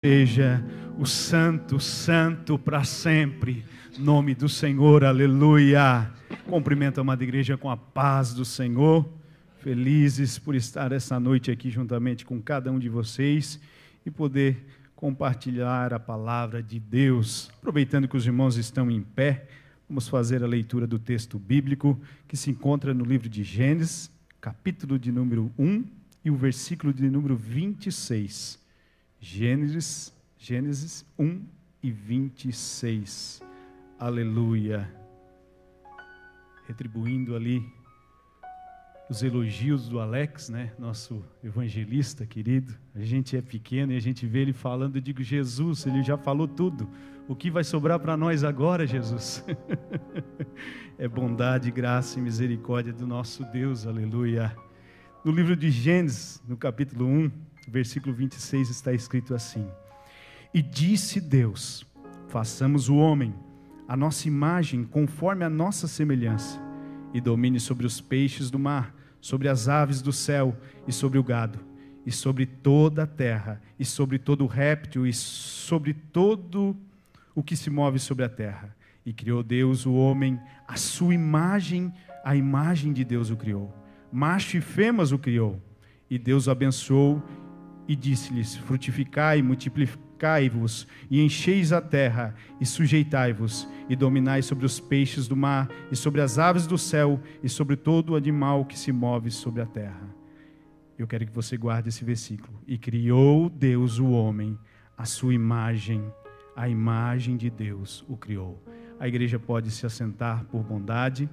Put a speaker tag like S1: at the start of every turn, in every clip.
S1: Seja o santo, santo para sempre, nome do Senhor, aleluia. Cumprimento a amada igreja com a paz do Senhor, felizes por estar essa noite aqui juntamente com cada um de vocês e poder compartilhar a palavra de Deus. Aproveitando que os irmãos estão em pé, vamos fazer a leitura do texto bíblico que se encontra no livro de Gênesis, capítulo de número 1 e o versículo de número 26. Gênesis 1 e 26, aleluia. Retribuindo ali os elogios do Alex, né? Nosso evangelista querido. A gente é pequeno e a gente vê ele falando, eu digo, Jesus, ele já falou tudo. O que vai sobrar para nós agora, Jesus? É bondade, graça e misericórdia do nosso Deus, aleluia. No livro de Gênesis, no capítulo 1, versículo 26 está escrito assim: E disse Deus, façamos o homem, a nossa imagem, conforme a nossa semelhança, e domine sobre os peixes do mar, sobre as aves do céu, e sobre o gado, e sobre toda a terra, e sobre todo o réptil, e sobre todo o que se move sobre a terra. E criou Deus o homem, a sua imagem, a imagem de Deus o criou. Macho e fêmeas o criou. E Deus o abençoou, e disse-lhes, frutificai, multiplicai-vos, e encheis a terra, e sujeitai-vos, e dominai sobre os peixes do mar, e sobre as aves do céu, e sobre todo o animal que se move sobre a terra. Eu quero que você guarde esse versículo. E criou Deus o homem, a sua imagem, a imagem de Deus o criou. A igreja pode se assentar por bondade.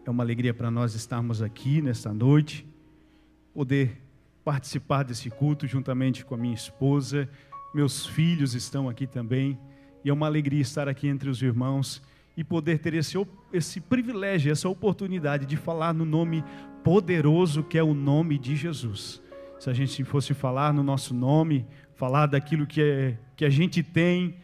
S1: É uma alegria para nós estarmos aqui nesta noite, poder participar desse culto juntamente com a minha esposa, meus filhos estão aqui também, e é uma alegria estar aqui entre os irmãos e poder ter esse privilégio, essa oportunidade de falar no nome poderoso que é o nome de Jesus. Se a gente fosse falar no nosso nome, falar daquilo que a gente tem,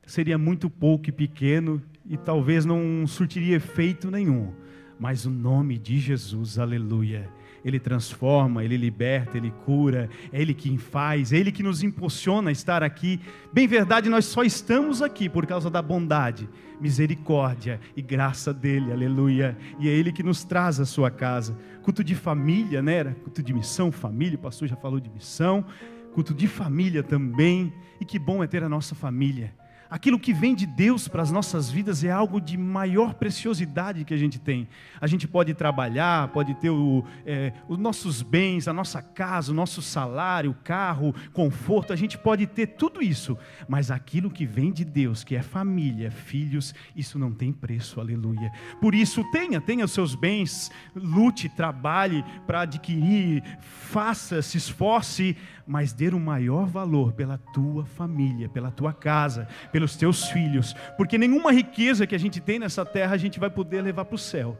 S1: seria muito pouco e pequeno e talvez não surtiria efeito nenhum, mas o nome de Jesus, aleluia, Ele transforma, Ele liberta, Ele cura, é Ele quem faz, é Ele que nos impulsiona a estar aqui. Bem verdade, nós só estamos aqui por causa da bondade, misericórdia e graça dEle, aleluia. E é Ele que nos traz à sua casa. Culto de família, né? Era culto de missão, família, o pastor já falou de missão. Culto de família também, e que bom é ter a nossa família. Aquilo que vem de Deus para as nossas vidas é algo de maior preciosidade que a gente tem. A gente pode trabalhar, pode ter os nossos bens, a nossa casa, o nosso salário, o carro, conforto, a gente pode ter tudo isso. Mas aquilo que vem de Deus, que é família, filhos, isso não tem preço, aleluia. Por isso tenha os seus bens, lute, trabalhe para adquirir, faça, se esforce, mas dê o maior valor pela tua família, pela tua casa, pelos teus filhos, porque nenhuma riqueza que a gente tem nessa terra a gente vai poder levar para o céu,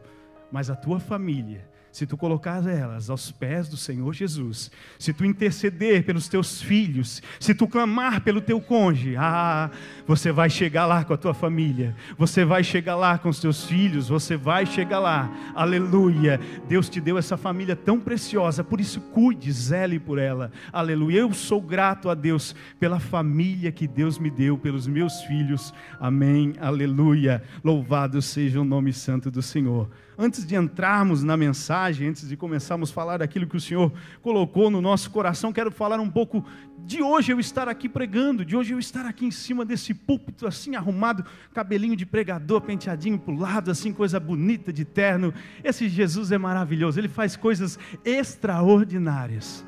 S1: mas a tua família, se tu colocar elas aos pés do Senhor Jesus, se tu interceder pelos teus filhos, se tu clamar pelo teu cônjuge, você vai chegar lá com a tua família, você vai chegar lá com os teus filhos, você vai chegar lá, aleluia. Deus te deu essa família tão preciosa, por isso cuide, zele por ela, aleluia. Eu sou grato a Deus pela família que Deus me deu, pelos meus filhos, amém, aleluia. Louvado seja o nome santo do Senhor. Antes de entrarmos na mensagem, antes de começarmos a falar daquilo que o Senhor colocou no nosso coração, quero falar um pouco de hoje eu estar aqui pregando, de hoje eu estar aqui em cima desse púlpito assim arrumado, cabelinho de pregador, penteadinho para o lado, assim, coisa bonita de terno. Esse Jesus é maravilhoso, Ele faz coisas extraordinárias.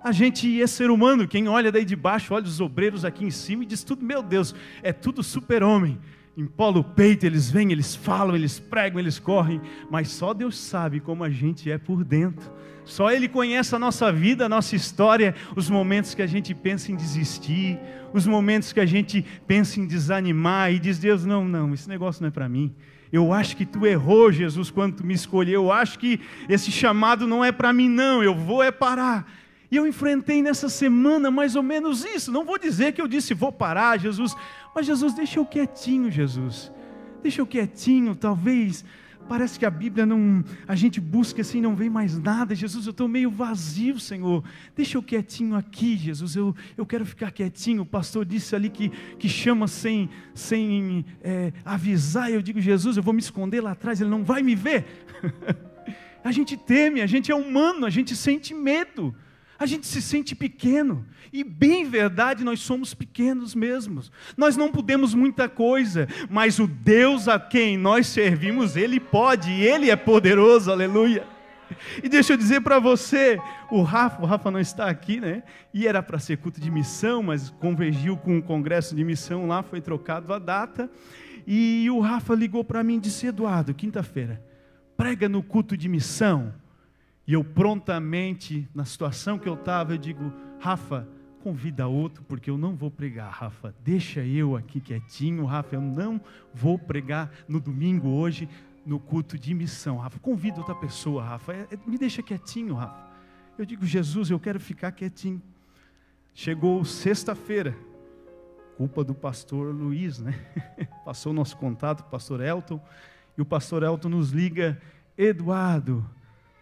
S1: A gente é ser humano, quem olha daí de baixo, olha os obreiros aqui em cima e diz tudo, meu Deus, é tudo super-homem. Empola o peito, eles vêm, eles falam, eles pregam, eles correm, mas só Deus sabe como a gente é por dentro. Só Ele conhece a nossa vida, a nossa história, os momentos que a gente pensa em desistir, os momentos que a gente pensa em desanimar e diz, Deus, não, esse negócio não é para mim. Eu acho que tu errou, Jesus, quando tu me escolheu. Eu acho que esse chamado não é para mim, não, eu vou parar. E eu enfrentei nessa semana mais ou menos isso. Não vou dizer que eu disse, vou parar, Jesus. Mas Jesus, deixa eu quietinho, Jesus. Deixa eu quietinho, talvez parece que a Bíblia não, a gente busca assim, não vem mais nada. Jesus, eu estou meio vazio, Senhor, deixa eu quietinho aqui, Jesus, eu quero ficar quietinho. O pastor disse ali que chama sem avisar. Eu digo, Jesus, eu vou me esconder lá atrás, Ele não vai me ver. A gente teme, a gente é humano, a gente sente medo, a gente se sente pequeno, e bem verdade, nós somos pequenos mesmos, nós não podemos muita coisa, mas o Deus a quem nós servimos, Ele pode, e Ele é poderoso, aleluia. E deixa eu dizer para você, o Rafa não está aqui, né? E era para ser culto de missão, mas convergiu com o congresso de missão lá, foi trocado a data, e o Rafa ligou para mim e disse, Eduardo, quinta-feira, prega no culto de missão. E eu prontamente, na situação que eu estava, eu digo, Rafa, convida outro, porque eu não vou pregar, Rafa, deixa eu aqui quietinho, Rafa, eu não vou pregar no domingo hoje, no culto de missão, Rafa, convida outra pessoa, Rafa, me deixa quietinho, Rafa. Eu digo, Jesus, eu quero ficar quietinho. Chegou sexta-feira, culpa do pastor Luiz, né? Passou o nosso contato, o pastor Elton, e o pastor Elton nos liga, Eduardo,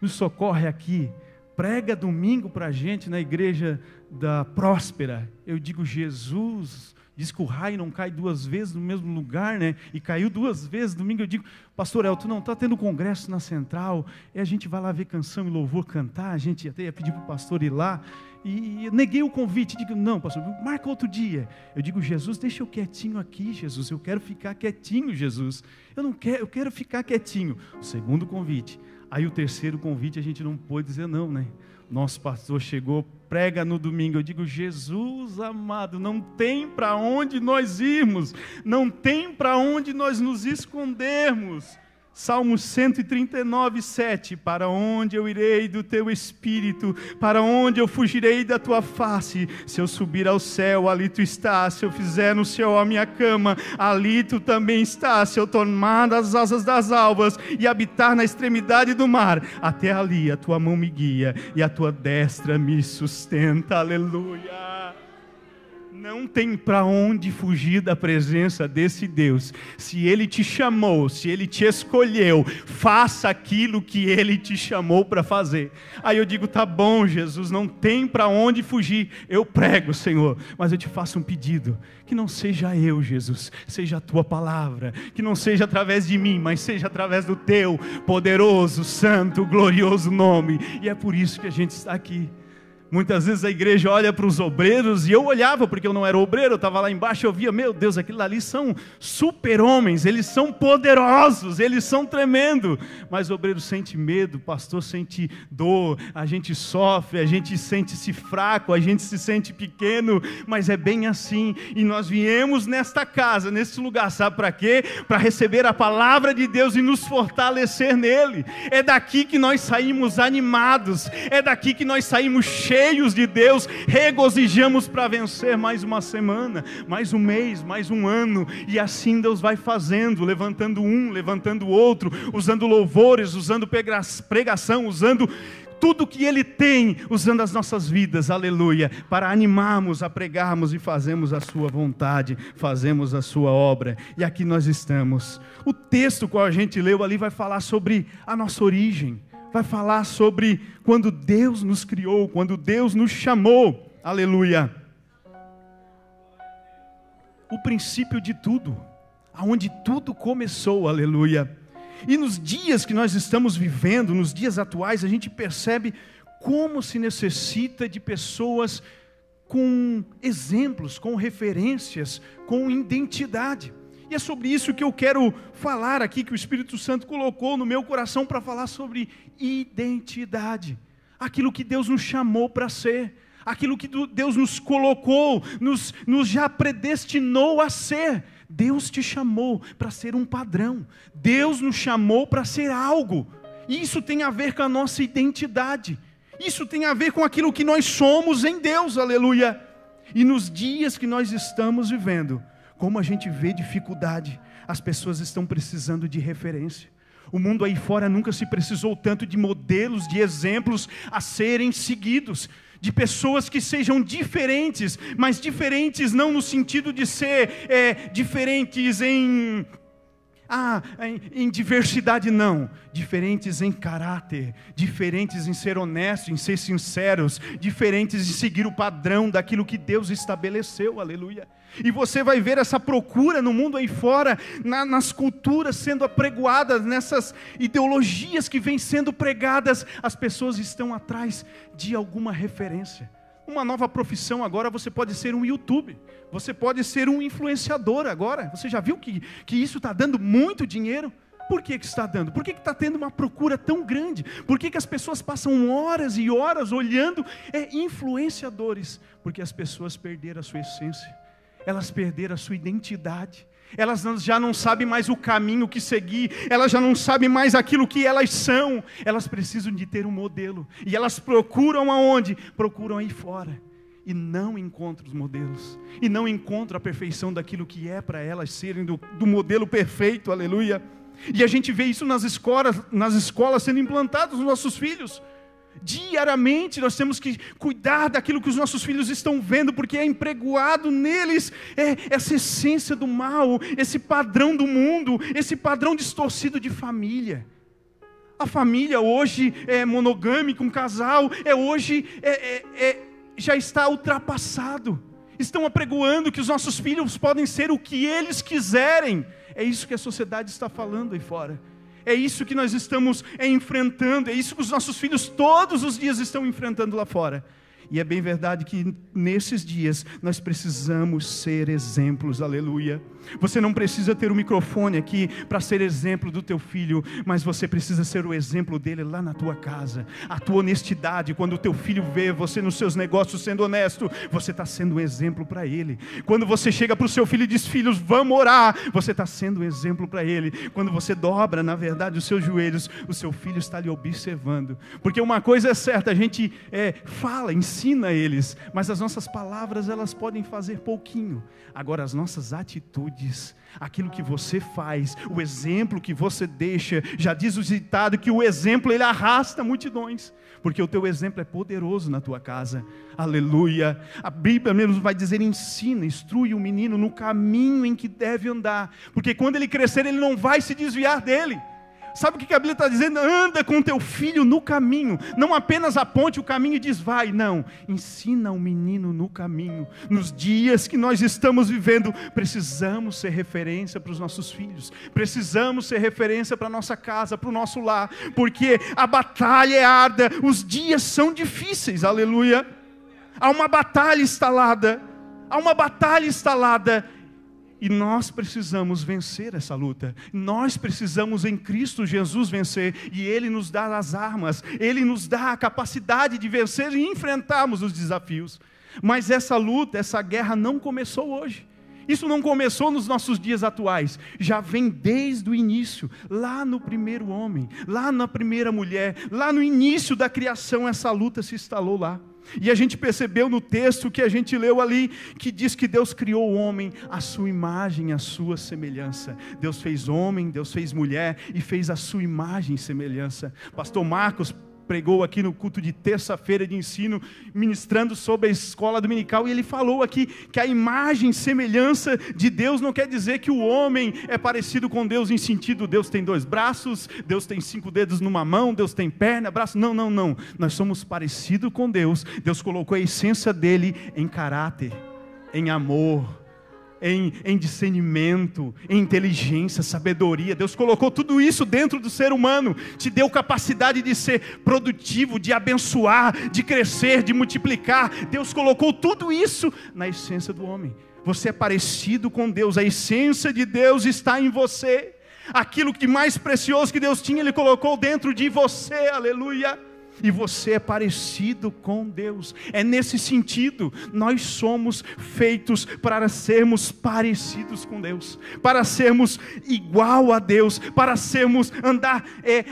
S1: nos socorre aqui, prega domingo para a gente na igreja da Próspera. Eu digo, Jesus, diz que o raio não cai duas vezes no mesmo lugar, né? E caiu duas vezes domingo. Eu digo, pastor Elton, não, está tendo congresso na Central, e a gente vai lá ver canção e louvor cantar, a gente até ia pedir para o pastor ir lá, e eu neguei o convite, digo, não pastor, marca outro dia. Eu digo, Jesus, deixa eu quietinho aqui, Jesus, eu quero ficar quietinho, Jesus, eu quero ficar quietinho. O segundo convite. Aí o terceiro convite a gente não pôde dizer não, né? Nosso pastor chegou, prega no domingo. Eu digo, Jesus amado, não tem para onde nós irmos, não tem para onde nós nos escondermos. Salmo 139, 7, para onde eu irei do teu espírito, para onde eu fugirei da tua face? Se eu subir ao céu, ali tu estás, se eu fizer no céu a minha cama, ali tu também estás, se eu tomar as asas das alvas e habitar na extremidade do mar, até ali a tua mão me guia e a tua destra me sustenta, aleluia. Não tem para onde fugir da presença desse Deus. Se Ele te chamou, se Ele te escolheu, faça aquilo que Ele te chamou para fazer. Aí eu digo, tá bom, Jesus, não tem para onde fugir. Eu prego, Senhor, mas eu te faço um pedido, que não seja eu, Jesus, seja a tua palavra, que não seja através de mim, mas seja através do teu poderoso, santo, glorioso nome. E é por isso que a gente está aqui. Muitas vezes a igreja olha para os obreiros, e eu olhava, porque eu não era obreiro, eu estava lá embaixo, eu via, meu Deus, aquilo ali são super-homens, eles são poderosos, eles são tremendos, mas o obreiro sente medo, o pastor sente dor, a gente sofre, a gente sente-se fraco, a gente se sente pequeno, mas é bem assim, e nós viemos nesta casa, nesse lugar, sabe para quê? Para receber a palavra de Deus e nos fortalecer nele. É daqui que nós saímos animados, é daqui que nós saímos cheios de Deus, regozijamos para vencer mais uma semana, mais um mês, mais um ano, e assim Deus vai fazendo, levantando um, levantando o outro, usando louvores, usando pregação, usando tudo que Ele tem, usando as nossas vidas, aleluia, para animarmos a pregarmos e fazermos a sua vontade, fazemos a sua obra. E aqui nós estamos. O texto que a gente leu ali vai falar sobre a nossa origem, vai falar sobre quando Deus nos criou, quando Deus nos chamou, aleluia. O princípio de tudo, aonde tudo começou, aleluia. E nos dias que nós estamos vivendo, nos dias atuais, a gente percebe como se necessita de pessoas com exemplos, com referências, com identidade. E é sobre isso que eu quero falar aqui, que o Espírito Santo colocou no meu coração para falar sobre identidade. Aquilo que Deus nos chamou para ser, aquilo que Deus nos colocou, nos já predestinou a ser. Deus te chamou para ser um padrão, Deus nos chamou para ser algo. E isso tem a ver com a nossa identidade, isso tem a ver com aquilo que nós somos em Deus, aleluia. E nos dias que nós estamos vivendo, como a gente vê dificuldade, as pessoas estão precisando de referência. O mundo aí fora nunca se precisou tanto de modelos, de exemplos a serem seguidos, de pessoas que sejam diferentes, mas diferentes não no sentido de ser diferentes em Em diversidade não, diferentes em caráter, diferentes em ser honestos, em ser sinceros, diferentes em seguir o padrão daquilo que Deus estabeleceu, aleluia. E você vai ver essa procura no mundo aí fora, nas culturas sendo apregoadas, nessas ideologias que vêm sendo pregadas, as pessoas estão atrás de alguma referência. Uma nova profissão agora, você pode ser um YouTube, você pode ser um influenciador agora. Você já viu que isso está dando muito dinheiro? Por que está dando? Por que está tendo uma procura tão grande? Por que as pessoas passam horas e horas olhando influenciadores? Porque as pessoas perderam a sua essência, elas perderam a sua identidade. Elas já não sabem mais o caminho que seguir, elas já não sabem mais aquilo que elas são, elas precisam de ter um modelo, e elas procuram aonde? Procuram aí fora, e não encontram os modelos, e não encontram a perfeição daquilo que é para elas serem do modelo perfeito, aleluia. E a gente vê isso nas escolas sendo implantados nos nossos filhos. Diariamente nós temos que cuidar daquilo que os nossos filhos estão vendo, porque é empregoado neles essa essência do mal, esse padrão do mundo, esse padrão distorcido de família. A família hoje é monogâmica, um casal, já está ultrapassado. Estão apregoando que os nossos filhos podem ser o que eles quiserem. É isso que a sociedade está falando aí fora. É isso que nós estamos enfrentando, é isso que os nossos filhos todos os dias estão enfrentando lá fora. E é bem verdade que nesses dias nós precisamos ser exemplos, aleluia. Você não precisa ter um microfone aqui para ser exemplo do teu filho, mas você precisa ser o exemplo dele lá na tua casa. A tua honestidade, quando o teu filho vê você nos seus negócios sendo honesto, você está sendo um exemplo para ele. Quando você chega para o seu filho e diz, filhos, vamos orar, você está sendo um exemplo para ele. Quando você dobra, na verdade, os seus joelhos, o seu filho está lhe observando. Porque uma coisa é certa, a gente fala, ensina eles, mas as nossas palavras, elas podem fazer pouquinho. Agora as nossas atitudes, aquilo que você faz, o exemplo que você deixa, já diz o ditado que o exemplo ele arrasta multidões, porque o teu exemplo é poderoso na tua casa, aleluia. A Bíblia mesmo vai dizer, ensina, instrui o menino no caminho em que deve andar, porque quando ele crescer ele não vai se desviar dele. Sabe o que a Bíblia está dizendo? Anda com teu filho no caminho. Não apenas aponte o caminho e diz vai, não. Ensina o menino no caminho. Nos dias que nós estamos vivendo, precisamos ser referência para os nossos filhos. Precisamos ser referência para a nossa casa, para o nosso lar. Porque a batalha é árdua, os dias são difíceis, aleluia. Há uma batalha instalada. Há uma batalha instalada. E nós precisamos vencer essa luta. Nós precisamos em Cristo Jesus vencer. E Ele nos dá as armas. Ele nos dá a capacidade de vencer e enfrentarmos os desafios. Mas essa luta, essa guerra não começou hoje. Isso não começou nos nossos dias atuais. Já vem desde o início. Lá no primeiro homem. Lá na primeira mulher. Lá no início da criação essa luta se instalou lá. E a gente percebeu no texto que a gente leu ali, que diz que Deus criou o homem à sua imagem, à sua semelhança. Deus fez homem, Deus fez mulher e fez a sua imagem e semelhança. Pastor Marcos pregou aqui no culto de terça-feira de ensino, ministrando sobre a escola dominical, e ele falou aqui que a imagem e semelhança de Deus não quer dizer que o homem é parecido com Deus em sentido, Deus tem 2 braços, Deus tem 5 dedos numa mão, Deus tem perna, braço, não, nós somos parecidos com Deus. Deus colocou a essência dele em caráter, em amor, em discernimento, em inteligência, sabedoria. Deus colocou tudo isso dentro do ser humano, te deu capacidade de ser produtivo, de abençoar, de crescer, de multiplicar. Deus colocou tudo isso na essência do homem. Você é parecido com Deus, a essência de Deus está em você. Aquilo que mais precioso que Deus tinha, Ele colocou dentro de você, aleluia. E você é parecido com Deus. É nesse sentido, nós somos feitos para sermos parecidos com Deus, para sermos igual a Deus, para sermos andar,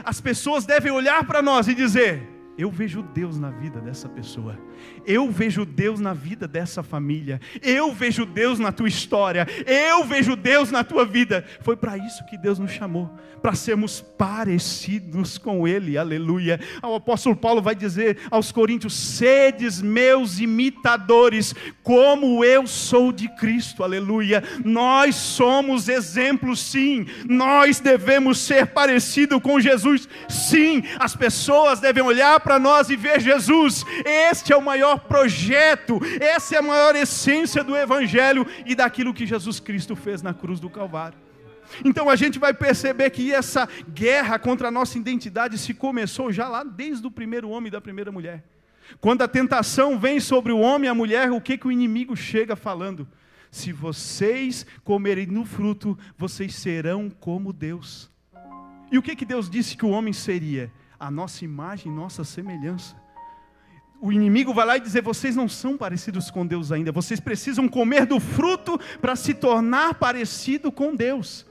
S1: as pessoas devem olhar para nós e dizer, eu vejo Deus na vida dessa pessoa, eu vejo Deus na vida dessa família, eu vejo Deus na tua história, eu vejo Deus na tua vida. Foi para isso que Deus nos chamou, para sermos parecidos com Ele, aleluia. O apóstolo Paulo vai dizer aos Coríntios: sedes meus imitadores, como eu sou de Cristo, aleluia. Nós somos exemplos, sim, nós devemos ser parecidos com Jesus, sim. As pessoas devem olhar para nós e ver Jesus. Este é o maior projeto, essa é a maior essência do Evangelho e daquilo que Jesus Cristo fez na cruz do Calvário. Então a gente vai perceber que essa guerra contra a nossa identidade se começou já lá desde o primeiro homem e da primeira mulher. Quando a tentação vem sobre o homem e a mulher, o que o inimigo chega falando? Se vocês comerem no fruto, vocês serão como Deus. E o que Deus disse que o homem seria? A nossa imagem, nossa semelhança. O inimigo vai lá e dizer: vocês não são parecidos com Deus ainda, vocês precisam comer do fruto para se tornar parecido com Deus.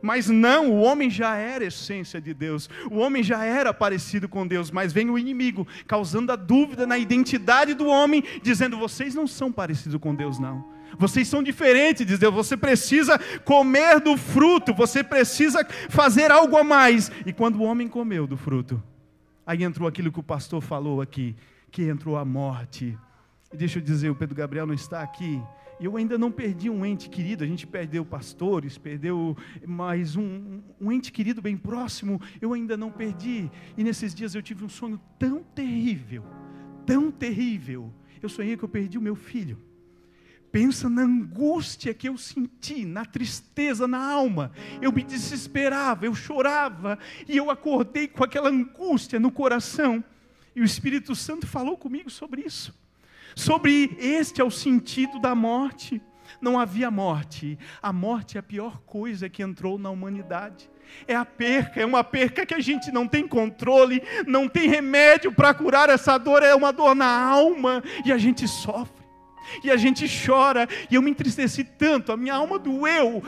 S1: Mas não, o homem já era essência de Deus, o homem já era parecido com Deus, mas vem o inimigo causando a dúvida na identidade do homem, dizendo: vocês não são parecidos com Deus não, vocês são diferentes de Deus, você precisa comer do fruto, você precisa fazer algo a mais. E quando o homem comeu do fruto, aí entrou aquilo que o pastor falou aqui, que entrou a morte. E deixa eu dizer, o Pedro Gabriel não está aqui, e eu ainda não perdi um ente querido. A gente perdeu pastores, perdeu mais um ente querido bem próximo, eu ainda não perdi. E nesses dias eu tive um sonho tão terrível, eu sonhei que eu perdi o meu filho. Pensa na angústia que eu senti, na tristeza, na alma. Eu me desesperava, eu chorava, e eu acordei com aquela angústia no coração. E o Espírito Santo falou comigo sobre isso. Sobre este é o sentido da morte. Não havia morte. A morte é a pior coisa que entrou na humanidade. É a perca, é uma perca que a gente não tem controle, não tem remédio para curar essa dor, é uma dor na alma, e a gente sofre. E a gente chora, e eu me entristeci tanto, a minha alma doeu,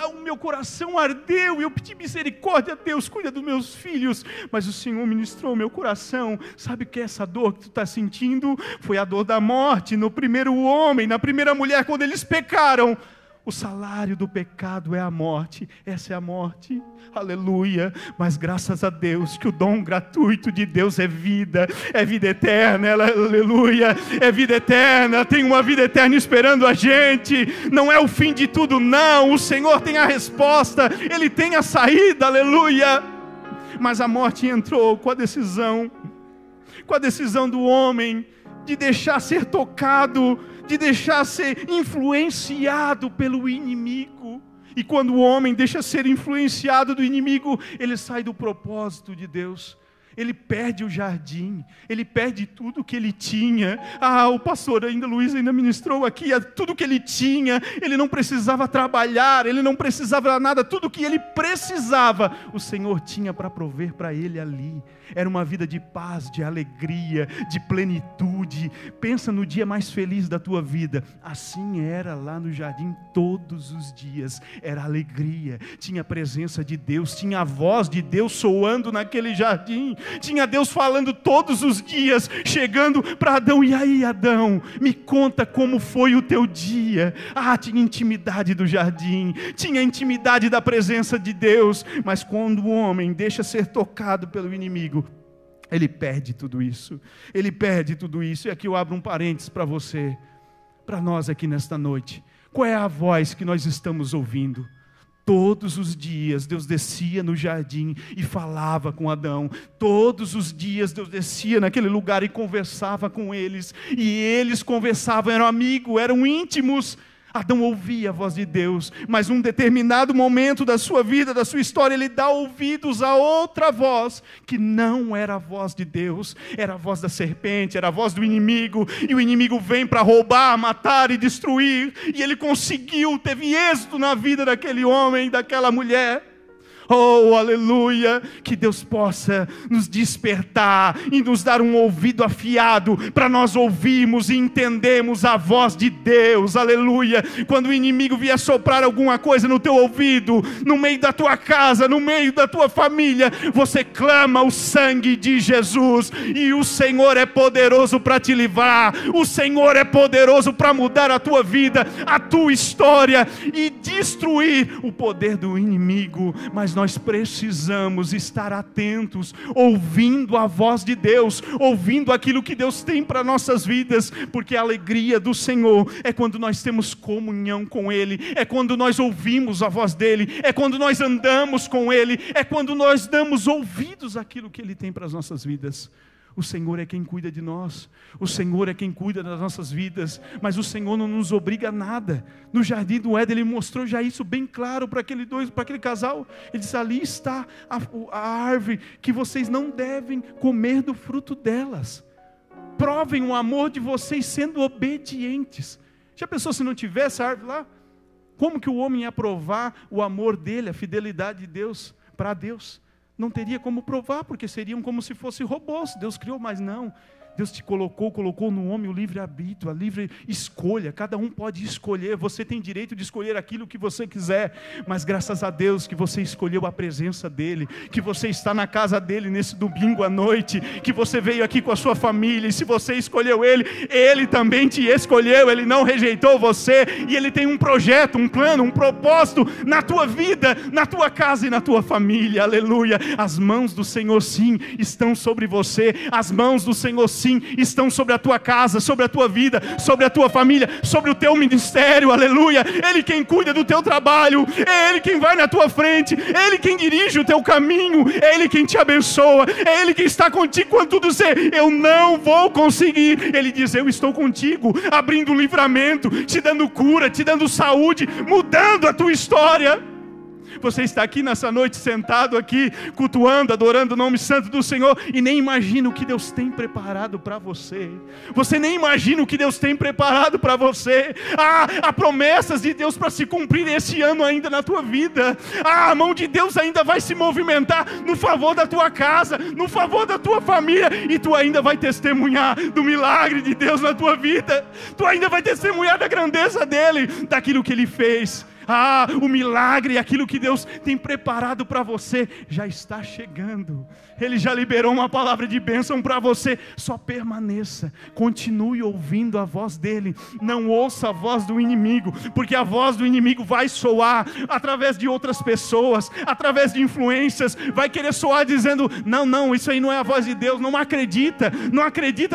S1: o meu coração ardeu, e eu pedi misericórdia a Deus, cuida dos meus filhos, mas o Senhor ministrou o meu coração. Sabe o que é essa dor que tu está sentindo? Foi a dor da morte, no primeiro homem, na primeira mulher, quando eles pecaram. O salário do pecado é a morte, essa é a morte, aleluia. Mas graças a Deus que o dom gratuito de Deus é vida eterna, aleluia, é vida eterna, tem uma vida eterna esperando a gente. Não é o fim de tudo não, o Senhor tem a resposta, Ele tem a saída, aleluia. Mas a morte entrou com a decisão do homem de deixar ser tocado, de deixar ser influenciado pelo inimigo. E quando o homem deixa ser influenciado do inimigo, ele sai do propósito de Deus. Ele perde o jardim, ele perde tudo que ele tinha. O pastor Luiz ainda ministrou aqui, tudo que ele tinha. Ele não precisava trabalhar, ele não precisava nada. Tudo que ele precisava, o Senhor tinha para prover para ele ali. Era uma vida de paz, de alegria, de plenitude. Pensa no dia mais feliz da tua vida. Assim era lá no jardim todos os dias. Era alegria, tinha a presença de Deus, tinha a voz de Deus soando naquele jardim. Tinha Deus falando todos os dias, chegando para Adão: e aí, Adão, me conta como foi o teu dia. Tinha intimidade do jardim, tinha intimidade da presença de Deus. Mas quando o homem deixa ser tocado pelo inimigo, ele perde tudo isso. Ele perde tudo isso. E aqui eu abro um parênteses para você, para nós aqui nesta noite. Qual é a voz que nós estamos ouvindo? Todos os dias Deus descia no jardim e falava com Adão. Todos os dias Deus descia naquele lugar e conversava com eles. E eles conversavam, eram amigos, eram íntimos. Adão ouvia a voz de Deus, mas num determinado momento da sua vida, da sua história, ele dá ouvidos a outra voz, que não era a voz de Deus, era a voz da serpente, era a voz do inimigo, e o inimigo vem para roubar, matar e destruir, e ele conseguiu, teve êxito na vida daquele homem, daquela mulher. Oh, aleluia, que Deus possa nos despertar e nos dar um ouvido afiado para nós ouvirmos e entendermos a voz de Deus, aleluia. Quando o inimigo vier soprar alguma coisa no teu ouvido, no meio da tua casa, no meio da tua família, você clama o sangue de Jesus, e o Senhor é poderoso para te livrar, o Senhor é poderoso para mudar a tua vida, a tua história e destruir o poder do inimigo. Mas nós precisamos estar atentos, ouvindo a voz de Deus, ouvindo aquilo que Deus tem para nossas vidas, porque a alegria do Senhor é quando nós temos comunhão com Ele, é quando nós ouvimos a voz dEle, é quando nós andamos com Ele, é quando nós damos ouvidos àquilo que Ele tem para as nossas vidas. O Senhor é quem cuida de nós, o Senhor é quem cuida das nossas vidas, mas o Senhor não nos obriga a nada. No jardim do Éden Ele mostrou já isso bem claro para aquele casal. Ele disse: ali está a árvore que vocês não devem comer do fruto delas. Provem o amor de vocês sendo obedientes. Já pensou se não tivesse a árvore lá? Como que o homem ia provar o amor dele, a fidelidade de Deus para Deus? Não teria como provar, porque seriam como se fossem robôs. Deus criou, mas não. Deus te colocou no homem o livre-arbítrio, a livre escolha. Cada um pode escolher, você tem direito de escolher aquilo que você quiser, mas graças a Deus que você escolheu a presença dEle, que você está na casa dEle nesse domingo à noite, que você veio aqui com a sua família, e se você escolheu Ele, Ele também te escolheu, Ele não rejeitou você, e Ele tem um projeto, um plano, um propósito na tua vida, na tua casa e na tua família, aleluia. As mãos do Senhor sim, estão sobre você, as mãos do Senhor sim, estão sobre a tua casa, sobre a tua vida, sobre a tua família, sobre o teu ministério, aleluia. Ele quem cuida do teu trabalho, é Ele quem vai na tua frente, é Ele quem dirige o teu caminho, é Ele quem te abençoa, é Ele quem está contigo quando tu dizer: eu não vou conseguir. Ele diz: eu estou contigo, abrindo livramento, te dando cura, te dando saúde, mudando a tua história. Você está aqui nessa noite, sentado aqui, cultuando, adorando o nome santo do Senhor, e nem imagina o que Deus tem preparado para você. Você nem imagina o que Deus tem preparado para você. Há promessas de Deus para se cumprir esse ano ainda na tua vida. A mão de Deus ainda vai se movimentar no favor da tua casa, no favor da tua família, e tu ainda vai testemunhar do milagre de Deus na tua vida. Tu ainda vai testemunhar da grandeza dEle, daquilo que Ele fez. O milagre, aquilo que Deus tem preparado para você, já está chegando. Ele já liberou uma palavra de bênção para você. Só permaneça, continue ouvindo a voz dEle. Não ouça a voz do inimigo, porque a voz do inimigo vai soar através de outras pessoas, através de influências. Vai querer soar dizendo: não, isso aí não é a voz de Deus. Não acredita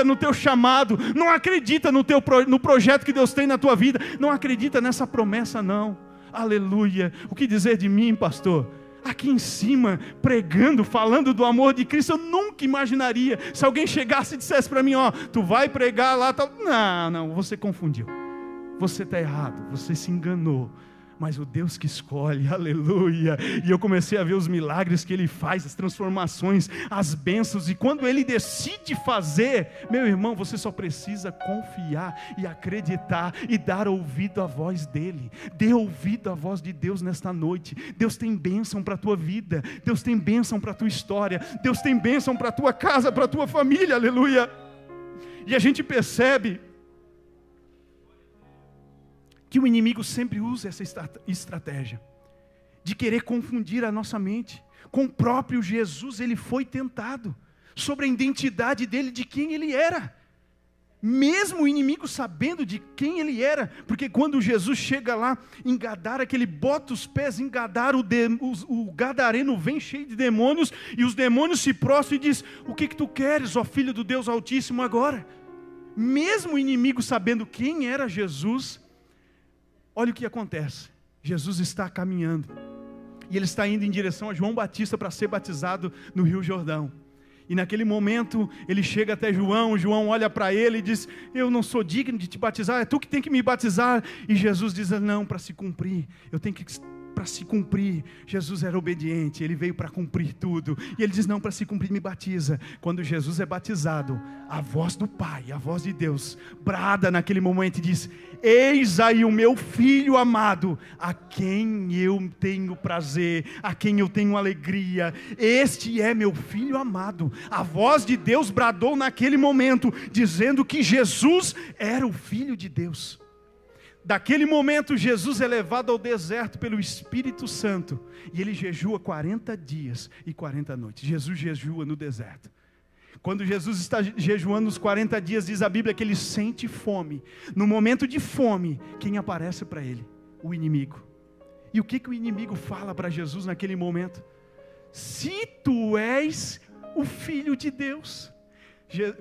S1: no teu chamado, não acredita no projeto que Deus tem na tua vida, não acredita nessa promessa não. Aleluia. O que dizer de mim, pastor? Aqui em cima, pregando, falando do amor de Cristo, eu nunca imaginaria. Se alguém chegasse e dissesse para mim: tu vai pregar lá, tal. Não, você confundiu. Você está errado, você se enganou. Mas o Deus que escolhe, aleluia. E eu comecei a ver os milagres que Ele faz, as transformações, as bênçãos. E quando Ele decide fazer, meu irmão, você só precisa confiar e acreditar e dar ouvido à voz dEle. Dê ouvido à voz de Deus nesta noite. Deus tem bênção para a tua vida, Deus tem bênção para a tua história, Deus tem bênção para a tua casa, para a tua família, aleluia. E a gente percebe que o inimigo sempre usa essa estratégia de querer confundir a nossa mente. Com o próprio Jesus, ele foi tentado sobre a identidade dele, de quem ele era. Mesmo o inimigo sabendo de quem ele era, porque quando Jesus chega lá em Gadara, que ele bota os pés em Gadara, o gadareno vem cheio de demônios, e os demônios se prostram e diz: o que tu queres, ó filho do Deus Altíssimo, agora? Mesmo o inimigo sabendo quem era Jesus, olha o que acontece. Jesus está caminhando, e ele está indo em direção a João Batista para ser batizado no Rio Jordão. E naquele momento, ele chega até João, João olha para ele e diz: eu não sou digno de te batizar, é tu que tem que me batizar. E Jesus diz: não, para se cumprir, eu tenho que para se cumprir. Jesus era obediente, ele veio para cumprir tudo. E ele diz, não, para se cumprir me batiza. Quando Jesus é batizado, a voz do Pai, a voz de Deus, brada naquele momento e diz, eis aí o meu filho amado, a quem eu tenho prazer, a quem eu tenho alegria. Este é meu filho amado. A voz de Deus bradou naquele momento, dizendo que Jesus era o Filho de Deus. Daquele momento, Jesus é levado ao deserto pelo Espírito Santo, e ele jejua 40 dias e 40 noites. Jesus jejua no deserto. Quando Jesus está jejuando os 40 dias, diz a Bíblia que ele sente fome. No momento de fome, quem aparece para ele? O inimigo. E o que o inimigo fala para Jesus naquele momento? Se tu és o Filho de Deus.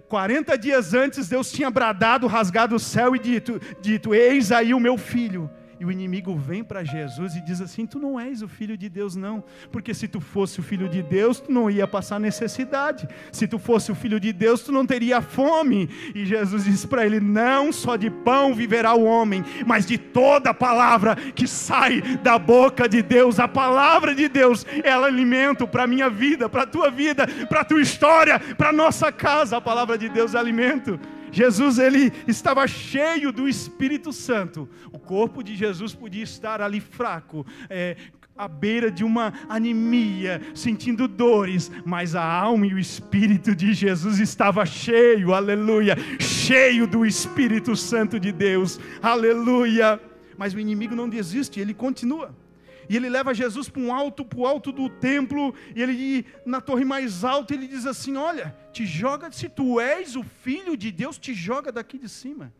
S1: 40 dias antes, Deus tinha bradado, rasgado o céu e dito, eis aí o meu filho. E o inimigo vem para Jesus e diz assim, tu não és o Filho de Deus não, porque se tu fosse o Filho de Deus, tu não ia passar necessidade, se tu fosse o Filho de Deus, tu não teria fome. E Jesus diz para ele, não só de pão viverá o homem, mas de toda a palavra que sai da boca de Deus. A palavra de Deus, ela é alimento para a minha vida, para a tua vida, para a tua história, para a nossa casa. A palavra de Deus é alimento. Jesus, ele estava cheio do Espírito Santo. O corpo de Jesus podia estar ali fraco, à beira de uma anemia, sentindo dores, mas a alma e o Espírito de Jesus estava cheio, aleluia, cheio do Espírito Santo de Deus, aleluia. Mas o inimigo não desiste, ele continua. E ele leva Jesus para o alto do templo, e ele, na torre mais alta, ele diz assim, olha, te joga, se tu és o Filho de Deus, te joga daqui de cima.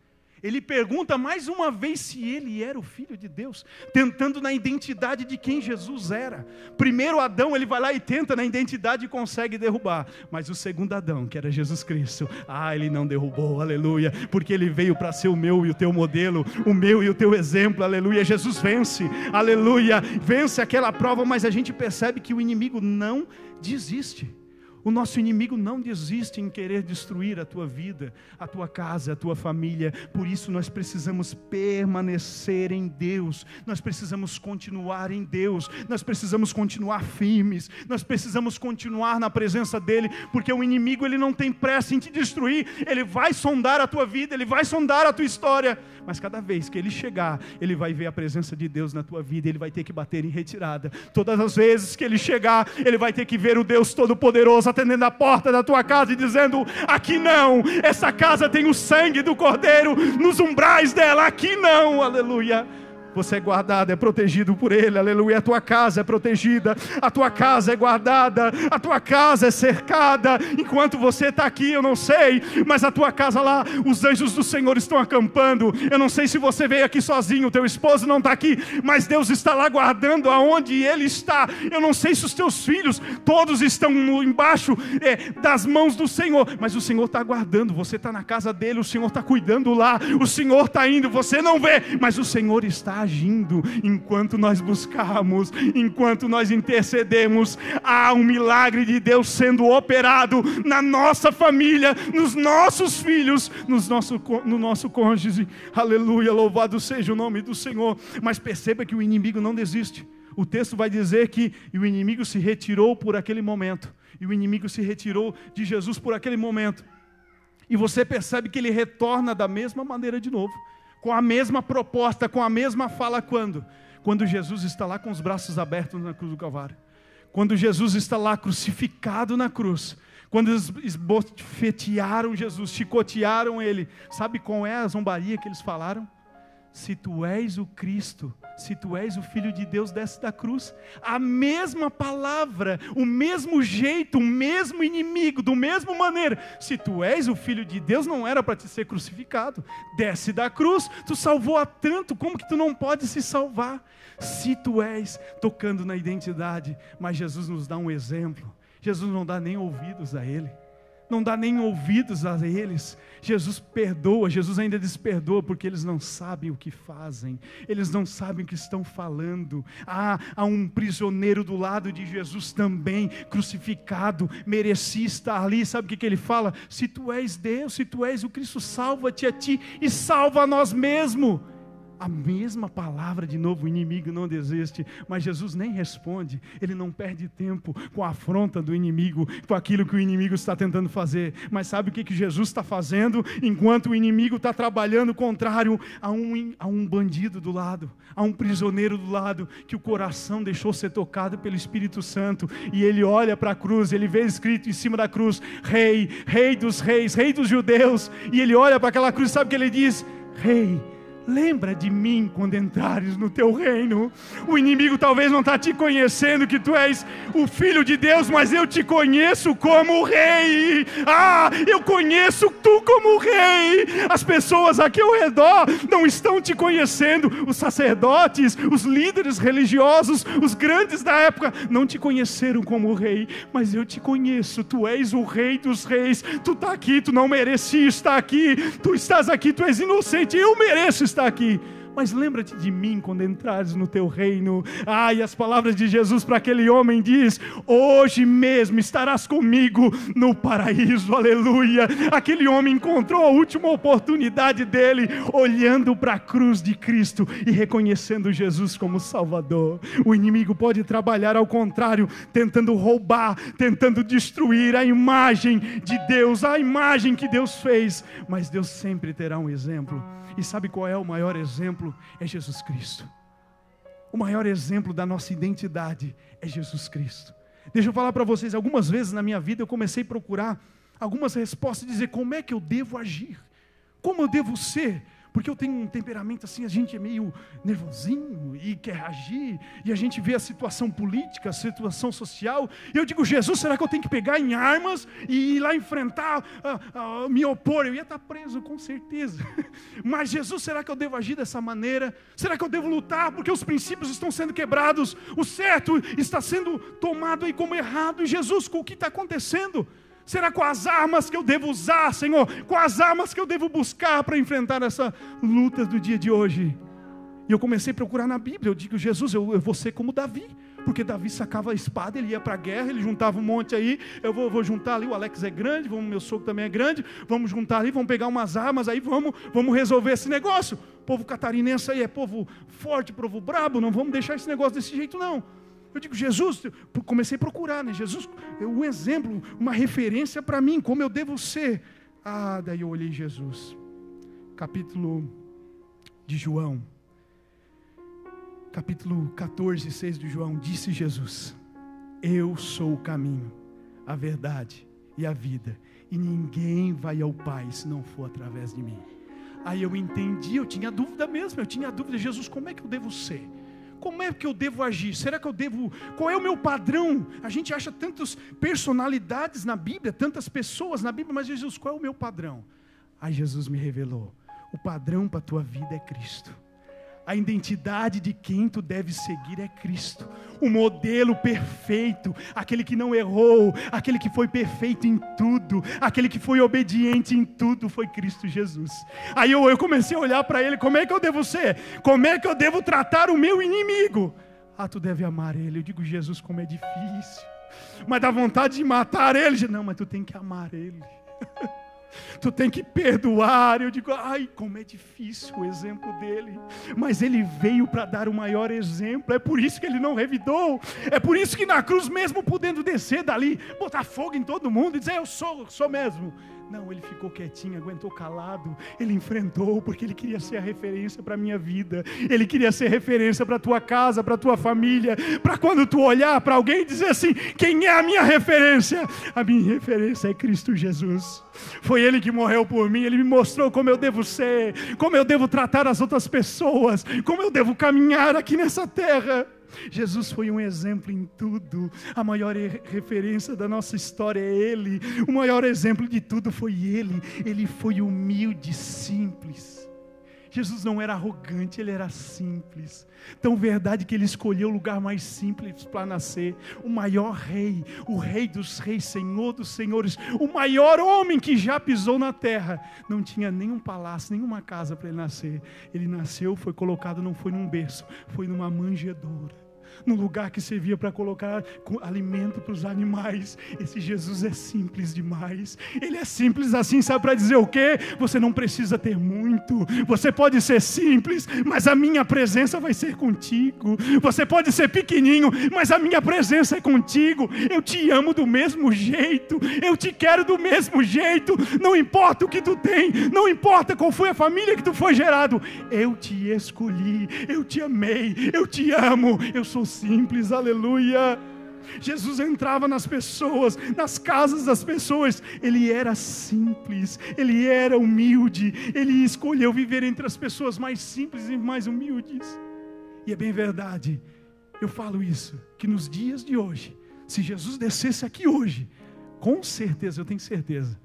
S1: Ele pergunta mais uma vez se ele era o Filho de Deus, tentando na identidade de quem Jesus era. Primeiro Adão, ele vai lá e tenta na identidade e consegue derrubar. Mas o segundo Adão, que era Jesus Cristo, ele não derrubou, aleluia, porque ele veio para ser o meu e o teu modelo, o meu e o teu exemplo, aleluia. Jesus vence, aleluia, vence aquela prova, mas a gente percebe que o inimigo não desiste. O nosso inimigo não desiste em querer destruir a tua vida, a tua casa, a tua família. Por isso nós precisamos permanecer em Deus. Nós precisamos continuar em Deus. Nós precisamos continuar firmes. Nós precisamos continuar na presença dEle. Porque o inimigo, ele não tem pressa em te destruir. Ele vai sondar a tua vida, ele vai sondar a tua história. Mas cada vez que ele chegar, ele vai ver a presença de Deus na tua vida. Ele vai ter que bater em retirada. Todas as vezes que ele chegar, ele vai ter que ver o Deus Todo-Poderoso atendendo a porta da tua casa e dizendo, aqui não, essa casa tem o sangue do Cordeiro nos umbrais dela, aqui não, aleluia. Você é guardado, é protegido por Ele, aleluia. A tua casa é protegida, a tua casa é guardada, a tua casa é cercada. Enquanto você está aqui, eu não sei, mas a tua casa lá, os anjos do Senhor estão acampando. Eu não sei se você veio aqui sozinho, teu esposo não está aqui, mas Deus está lá guardando aonde Ele está. Eu não sei se os teus filhos, todos estão embaixo das mãos do Senhor, mas o Senhor está guardando. Você está na casa dEle, o Senhor está cuidando lá, o Senhor está indo, você não vê, mas o Senhor está agindo. Enquanto nós buscamos, enquanto nós intercedemos, há um milagre de Deus sendo operado na nossa família, nos nossos filhos, no nosso cônjuge, aleluia, louvado seja o nome do Senhor. Mas perceba que o inimigo não desiste. O texto vai dizer que o inimigo se retirou por aquele momento, e o inimigo se retirou de Jesus por aquele momento, e você percebe que ele retorna da mesma maneira de novo, com a mesma proposta, com a mesma fala. Quando Jesus está lá com os braços abertos na cruz do Calvário, quando Jesus está lá crucificado na cruz, quando eles esbofetearam Jesus, chicotearam Ele, sabe qual é a zombaria que eles falaram? Se tu és o Cristo, se tu és o Filho de Deus, desce da cruz. A mesma palavra, o mesmo jeito, o mesmo inimigo, do mesmo maneira. Se tu és o Filho de Deus, não era para te ser crucificado. Desce da cruz, tu salvou a tanto, como que tu não pode se salvar? Se tu és, tocando na identidade. Mas Jesus nos dá um exemplo. Jesus não dá nem ouvidos a Ele. Não dá nem ouvidos a eles. Jesus perdoa, Jesus ainda desperdoa, porque eles não sabem o que fazem, eles não sabem o que estão falando. Há um prisioneiro do lado de Jesus também, crucificado, merecia estar ali. Sabe o que ele fala? Se tu és Deus, se tu és o Cristo, salva-te a ti e salva a nós mesmos. A mesma palavra de novo, o inimigo não desiste, mas Jesus nem responde, ele não perde tempo com a afronta do inimigo, com aquilo que o inimigo está tentando fazer. Mas sabe o que Jesus está fazendo? Enquanto o inimigo está trabalhando contrário a um bandido do lado, a um prisioneiro do lado, que o coração deixou ser tocado pelo Espírito Santo, e ele olha para a cruz, ele vê escrito em cima da cruz, Rei, Rei dos Reis, Rei dos Judeus, e ele olha para aquela cruz, sabe o que ele diz? Rei, lembra de mim quando entrares no teu reino. O inimigo talvez não está te conhecendo que tu és o Filho de Deus, mas eu te conheço como Rei. Eu conheço tu como Rei. As pessoas aqui ao redor não estão te conhecendo. Os sacerdotes, os líderes religiosos, os grandes da época não te conheceram como Rei, mas eu te conheço. Tu és o Rei dos Reis. Tu está aqui, tu não merecias estar aqui. Tu estás aqui, tu és inocente. Eu mereço estar aqui, mas lembra-te de mim quando entrares no teu reino. E as palavras de Jesus para aquele homem diz: hoje mesmo estarás comigo no paraíso, aleluia. Aquele homem encontrou a última oportunidade dele, olhando para a cruz de Cristo e reconhecendo Jesus como Salvador. O inimigo pode trabalhar ao contrário, tentando roubar, tentando destruir a imagem de Deus, a imagem que Deus fez, mas Deus sempre terá um exemplo. E sabe qual é o maior exemplo? É Jesus Cristo. O maior exemplo da nossa identidade é Jesus Cristo. Deixa eu falar para vocês, algumas vezes na minha vida eu comecei a procurar algumas respostas, dizer como é que eu devo agir, como eu devo ser, porque eu tenho um temperamento assim, a gente é meio nervosinho e quer agir, e a gente vê a situação política, a situação social, e eu digo: Jesus, será que eu tenho que pegar em armas e ir lá enfrentar, me opor? Eu ia estar preso com certeza, mas Jesus, será que eu devo agir dessa maneira? Será que eu devo lutar porque os princípios estão sendo quebrados, o certo está sendo tomado aí como errado? E Jesus, com o que está acontecendo? Será com as armas que eu devo usar, Senhor? Com as armas que eu devo buscar para enfrentar essa luta do dia de hoje? E eu comecei a procurar na Bíblia. Eu digo: Jesus, eu vou ser como Davi. Porque Davi sacava a espada, ele ia para a guerra, ele juntava um monte aí. Eu vou juntar ali, o Alex é grande, meu sogro também é grande. Vamos juntar ali, vamos pegar umas armas aí, vamos resolver esse negócio. O povo catarinense aí é povo forte, povo brabo, não vamos deixar esse negócio desse jeito não. Eu digo: Jesus, eu comecei a procurar, né? Jesus, um exemplo, uma referência para mim, como eu devo ser. Daí eu olhei Jesus, capítulo de João, capítulo 14, 6 de João, disse Jesus: eu sou o caminho, a verdade e a vida, e ninguém vai ao Pai se não for através de mim. Aí eu entendi, eu tinha dúvida mesmo, Jesus, como é que eu devo ser? Como é que eu devo agir? Será que eu devo... Qual é o meu padrão? A gente acha tantas personalidades na Bíblia, tantas pessoas na Bíblia, mas Jesus, qual é o meu padrão? Aí Jesus me revelou: o padrão para a tua vida é Cristo. A identidade de quem tu deve seguir é Cristo. O modelo perfeito, aquele que não errou, aquele que foi perfeito em tudo, aquele que foi obediente em tudo, foi Cristo Jesus. Aí eu comecei a olhar para ele: como é que eu devo ser? Como é que eu devo tratar o meu inimigo? Tu deve amar ele. Eu digo: Jesus, como é difícil, mas dá vontade de matar ele. Não, mas tu tem que amar ele. Tu tem que perdoar. Eu digo: como é difícil o exemplo dele, mas ele veio para dar o maior exemplo. É por isso que ele não revidou. É por isso que na cruz, mesmo podendo descer dali, botar fogo em todo mundo e dizer: eu sou mesmo. Não, ele ficou quietinho, aguentou calado. Ele enfrentou, porque ele queria ser a referência para a minha vida. Ele queria ser referência para a tua casa, para a tua família. Para quando tu olhar para alguém e dizer assim: quem é a minha referência? A minha referência é Cristo Jesus. Foi Ele que morreu por mim. Ele me mostrou como eu devo ser, como eu devo tratar as outras pessoas, como eu devo caminhar aqui nessa terra. Jesus foi um exemplo em tudo. A maior referência da nossa história é Ele. O maior exemplo de tudo foi Ele. Ele foi humilde, simples. Jesus não era arrogante, Ele era simples. Tão verdade que Ele escolheu o lugar mais simples para nascer. O maior rei, o rei dos reis, Senhor dos senhores, o maior homem que já pisou na terra, não tinha nenhum palácio, nenhuma casa para Ele nascer. Ele nasceu, foi colocado, não foi num berço, foi numa manjedoura. no lugar que servia para colocar alimento para os animais. Esse Jesus é simples demais. Ele é simples assim, sabe para dizer o quê? Você não precisa ter muito, você pode ser simples, mas a minha presença vai ser contigo. Você pode ser pequenininho, mas a minha presença é contigo. Eu te amo do mesmo jeito, eu te quero do mesmo jeito. Não importa o que tu tem, não importa qual foi a família que tu foi gerado, eu te escolhi, eu te amei, eu te amo. Eu sou simples, aleluia. Jesus entrava nas pessoas, nas casas das pessoas. Ele era simples, ele era humilde. Ele escolheu viver entre as pessoas mais simples e mais humildes. E é bem verdade, eu falo isso, que nos dias de hoje, se Jesus descesse aqui hoje, com certeza, eu tenho certeza,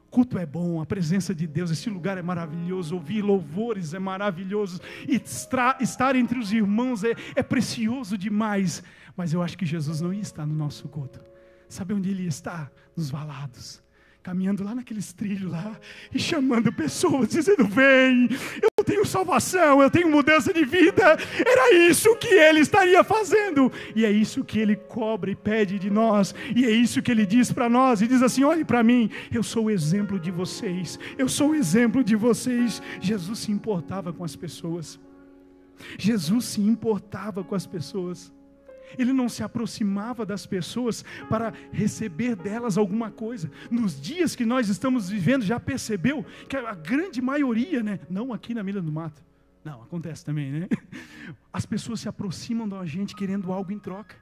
S1: o culto é bom, a presença de Deus, esse lugar é maravilhoso, ouvir louvores é maravilhoso, estar entre os irmãos é precioso demais. Mas eu acho que Jesus não ia estar no nosso culto. Sabe onde ele ia estar? Nos valados, caminhando lá naqueles trilhos lá, e chamando pessoas, dizendo: vem, eu tenho salvação, eu tenho mudança de vida. Era isso que ele estaria fazendo, e é isso que ele cobra e pede de nós, e é isso que ele diz para nós, e diz assim: olhe para mim, eu sou o exemplo de vocês, eu sou o exemplo de vocês. Jesus se importava com as pessoas, Jesus se importava com as pessoas. Ele não se aproximava das pessoas para receber delas alguma coisa. Nos dias que nós estamos vivendo, já percebeu que a grande maioria, né? Não aqui na Milha do Mato, não, acontece também, né? As pessoas se aproximam da gente querendo algo em troca.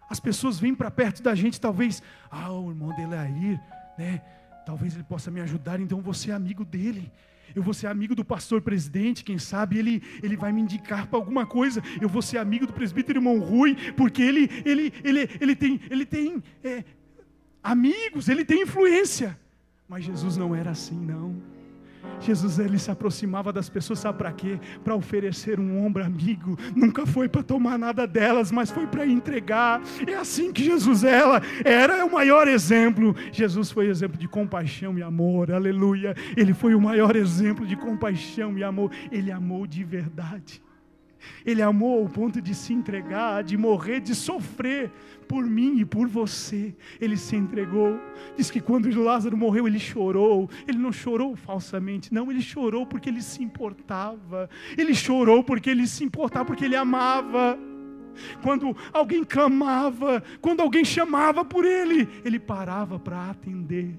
S1: As pessoas vêm para perto da gente, talvez, o irmão dele é aí, né? Talvez ele possa me ajudar, então eu vou ser amigo dele. Eu vou ser amigo do pastor presidente, quem sabe ele vai me indicar para alguma coisa. Eu vou ser amigo do presbítero irmão Rui, porque ele tem amigos, ele tem influência. Mas Jesus não era assim, não. Jesus, ele se aproximava das pessoas, sabe para quê? Para oferecer um ombro amigo. Nunca foi para tomar nada delas, mas foi para entregar. É assim que Jesus era o maior exemplo. Jesus foi exemplo de compaixão e amor, aleluia. Ele foi o maior exemplo de compaixão e amor. Ele amou de verdade. Ele amou ao ponto de se entregar, de morrer, de sofrer por mim e por você. Ele se entregou. Diz que quando Lázaro morreu, ele chorou. Ele não chorou falsamente, não. Ele chorou porque ele se importava. Ele chorou porque ele se importava, porque ele amava. Quando alguém clamava, quando alguém chamava por ele, ele parava para atender.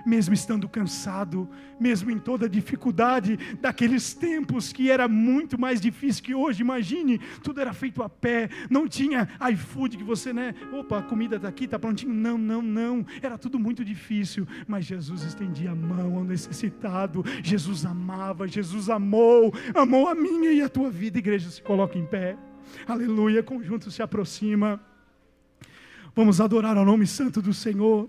S1: Mesmo estando cansado, mesmo em toda a dificuldade daqueles tempos que era muito mais difícil que hoje. Imagine, tudo era feito a pé, não tinha iFood que você, a comida está aqui, está prontinho. Não, era tudo muito difícil, mas Jesus estendia a mão ao necessitado. Jesus amava, Jesus amou a minha e a tua vida. Igreja, se coloca em pé, aleluia, conjunto se aproxima, vamos adorar ao nome santo do Senhor.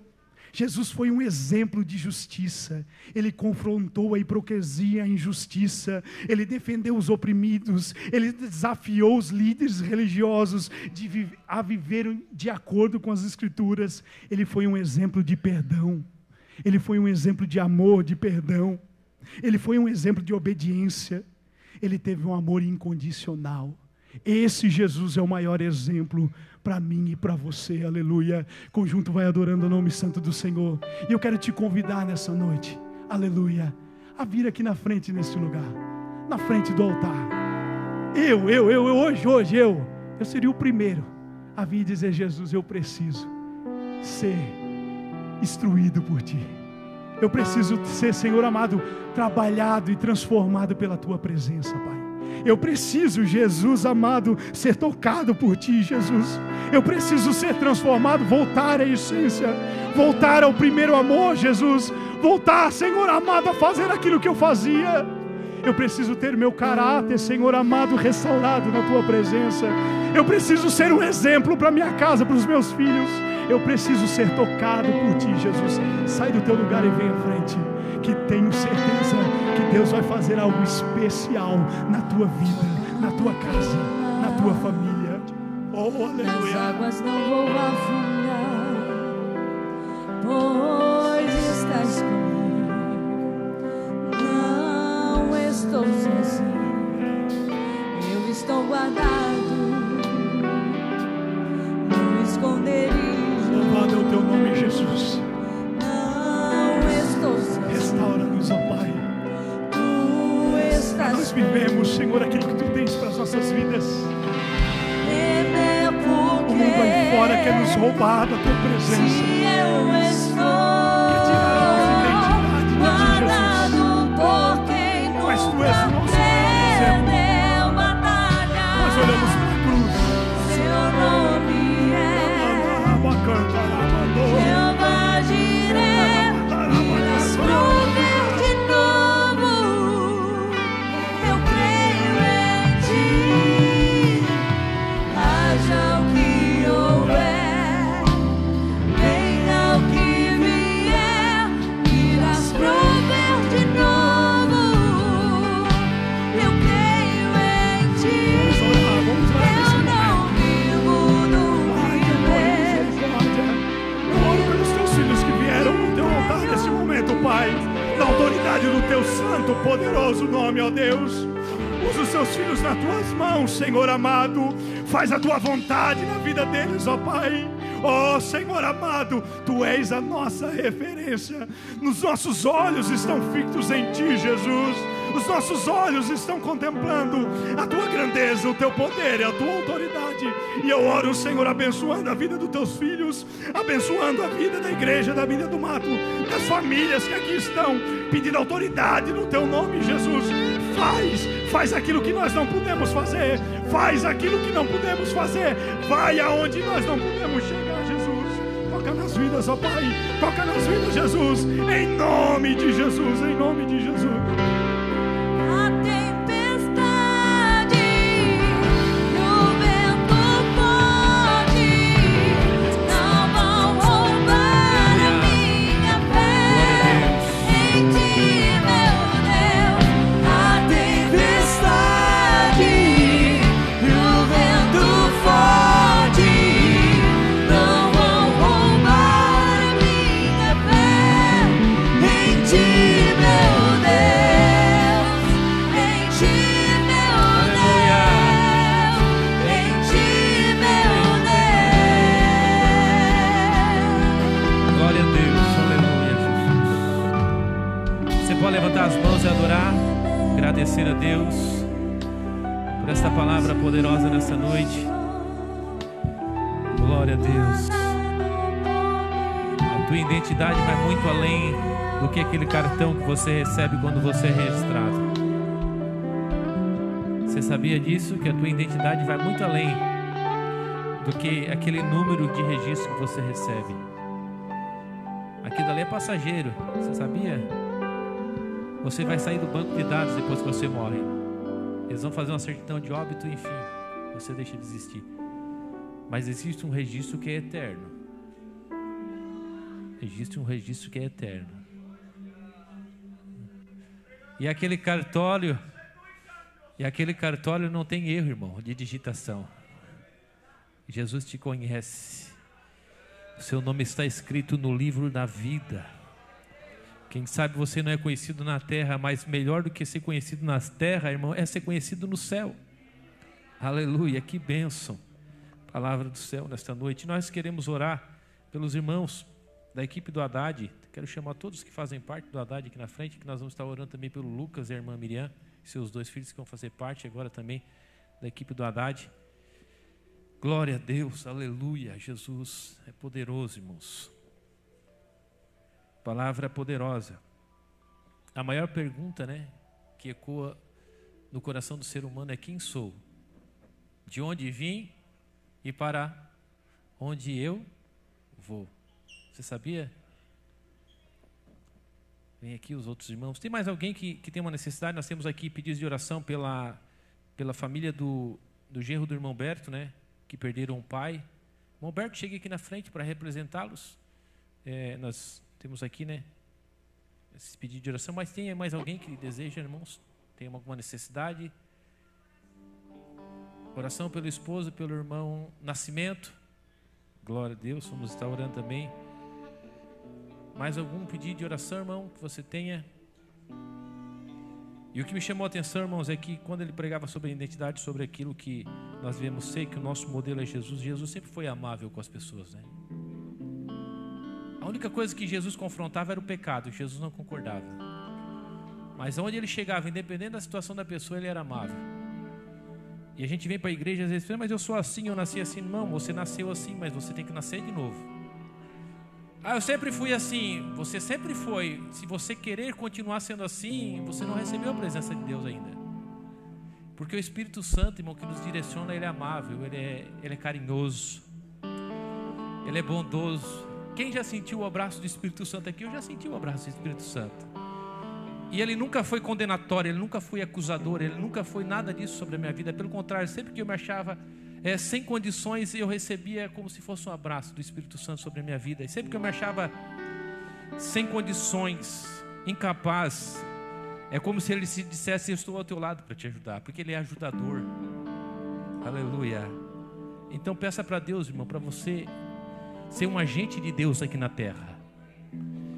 S1: Jesus foi um exemplo de justiça. Ele confrontou a hipocrisia, a injustiça. Ele defendeu os oprimidos. Ele desafiou os líderes religiosos a viver de acordo com as Escrituras. Ele foi um exemplo de perdão. Ele foi um exemplo de amor, de perdão. Ele foi um exemplo de obediência. Ele teve um amor incondicional. Esse Jesus é o maior exemplo para mim e para você, aleluia. Conjunto vai adorando o nome santo do Senhor. E eu quero te convidar nessa noite, aleluia, a vir aqui na frente, nesse lugar, na frente do altar. Hoje eu seria o primeiro a vir dizer: Jesus, eu preciso ser instruído por Ti. Eu preciso ser, Senhor amado, trabalhado e transformado pela Tua presença, Pai. Eu preciso, Jesus amado, ser tocado por Ti, Jesus. Eu preciso ser transformado, voltar à essência, voltar ao primeiro amor, Jesus. Voltar, Senhor amado, a fazer aquilo que eu fazia. Eu preciso ter meu caráter, Senhor amado, restaurado na Tua presença. Eu preciso ser um exemplo para minha casa, para os meus filhos. Eu preciso ser tocado por Ti, Jesus. Sai do Teu lugar e vem à frente, que tenho certeza que Deus vai fazer algo especial na tua vida, na tua casa, na tua família. Oh, aleluia.
S2: Nas águas não vou afundar, pois estás comigo. Não estou sozinho, eu estou guardado
S1: nossas vidas.
S2: Temer
S1: O mundo aí fora quer nos roubar da tua presença.
S2: se eu estou
S1: Quer tirar a nossa identidade de ti,
S2: guardado
S1: Jesus.
S2: por quem
S1: Mas tu és o
S2: nunca
S1: nosso exemplo.
S2: perdeu batalha.
S1: Nós olhamos para a cruz.
S2: Seu nome é Jeová Jireh. Miras prover de novo. Eu creio em ti. Haja o que houver, venha o que vier. Miras prover de novo. Eu creio em ti.
S1: Vamos orar
S2: Eu
S1: nesse
S2: não vivo no viver.
S1: Eu oro pelos teus filhos que vieram no teu altar nesse momento, Pai. Na autoridade do teu santo, poderoso nome, ó Deus. Usa os seus filhos nas tuas mãos, Senhor amado. Faz a tua vontade na vida deles, ó Pai. Ó Senhor amado, tu és a nossa referência. Nos nossos olhos estão fixos em ti, Jesus. Os nossos olhos estão contemplando a tua grandeza, o teu poder e a tua autoridade. E eu oro, Senhor, abençoando a vida dos teus filhos, abençoando a vida da igreja, da vida do mato, das famílias que aqui estão, pedindo autoridade no teu nome, Jesus. Faz aquilo que nós não podemos fazer. Faz aquilo que não podemos fazer. Vai aonde nós não podemos chegar, Jesus. Toca nas vidas, ó Pai. Toca nas vidas, Jesus. Em nome de Jesus, em nome de Jesus.
S2: A tempestade e o vento forte não vão roubar a minha fé em ti, meu Deus. A tempestade e o vento forte não vão roubar a minha fé em ti, meu Deus. Em ti, meu Deus. Em ti, meu Deus.
S3: Glória a Deus, aleluia, Jesus. Você pode levantar as mãos e adorar, agradecer a Deus por esta palavra poderosa nessa noite. Glória a Deus. A tua identidade vai muito além do que aquele cartão que você recebe quando você é registrado. Você sabia disso? Que a tua identidade vai muito além do que aquele número de registro que você recebe. Aquilo ali é passageiro, você sabia? Você vai sair do banco de dados depois que você morre. Eles vão fazer uma certidão de óbito, enfim, você deixa de existir. Mas existe um registro que é eterno. Existe um registro que é eterno. E aquele cartório não tem erro, irmão, de digitação. Jesus te conhece. O seu nome está escrito no livro da vida. Quem sabe você não é conhecido na terra, mas melhor do que ser conhecido na terra, irmão, é ser conhecido no céu. Aleluia, que bênção. Palavra do céu nesta noite. Nós queremos orar pelos irmãos da equipe do Haddad. Quero chamar todos que fazem parte do Haddad aqui na frente, que nós vamos estar orando também pelo Lucas e a irmã Miriam, seus dois filhos que vão fazer parte agora também da equipe do Haddad. Glória a Deus, aleluia. Jesus é poderoso, irmãos. Palavra poderosa. A maior pergunta, que ecoa no coração do ser humano é: quem sou? De onde vim e para onde eu vou? Você sabia? Vem aqui os outros irmãos. Tem mais alguém que tem uma necessidade? Nós temos aqui pedidos de oração pela família do genro do irmão Berto, que perderam um pai. Irmão Berto, chegue aqui na frente para representá-los. Nós temos aqui, esse pedido de oração. Mas tem mais alguém que deseja, irmãos? Tem alguma necessidade? Oração pelo esposo, pelo irmão Nascimento. Glória a Deus, vamos estar orando também. Mais algum pedido de oração, irmão, que você tenha? E o que me chamou a atenção, irmãos, é que quando ele pregava sobre a identidade, sobre aquilo que nós devemos ser, que o nosso modelo é Jesus, Jesus sempre foi amável com as pessoas, A única coisa que Jesus confrontava era o pecado, Jesus não concordava. Mas onde ele chegava, independente da situação da pessoa, ele era amável. E a gente vem para a igreja às vezes, mas eu sou assim, eu nasci assim. Não, você nasceu assim, mas você tem que nascer de novo. Ah, eu sempre fui assim. Você sempre foi. Se você querer continuar sendo assim, você não recebeu a presença de Deus ainda. Porque o Espírito Santo, irmão, que nos direciona, ele é amável, ele é carinhoso, ele é bondoso. Quem já sentiu o abraço do Espírito Santo aqui? Eu já senti o abraço do Espírito Santo. E ele nunca foi condenatório, ele nunca foi acusador, ele nunca foi nada disso sobre a minha vida. Pelo contrário, sempre que eu me achava sem condições, eu recebia como se fosse um abraço do Espírito Santo sobre a minha vida. E sempre que eu me achava sem condições, incapaz, é como se ele se dissesse: eu estou ao teu lado para te ajudar, porque ele é ajudador. Aleluia. Então peça para Deus, irmão, para você ser um agente de Deus aqui na terra.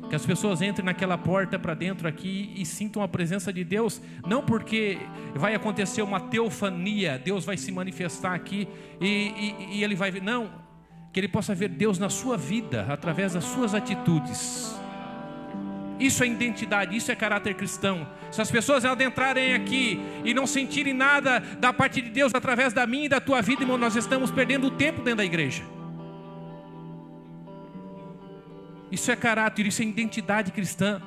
S3: Que as pessoas entrem naquela porta para dentro aqui e sintam a presença de Deus, não porque vai acontecer uma teofania, Deus vai se manifestar aqui e ele vai ver, não, que ele possa ver Deus na sua vida, através das suas atitudes. Isso é identidade, isso é caráter cristão. Se as pessoas adentrarem aqui e não sentirem nada da parte de Deus através da minha e da tua vida, irmão, nós estamos perdendo o tempo dentro da igreja. Isso é caráter, isso é identidade cristã.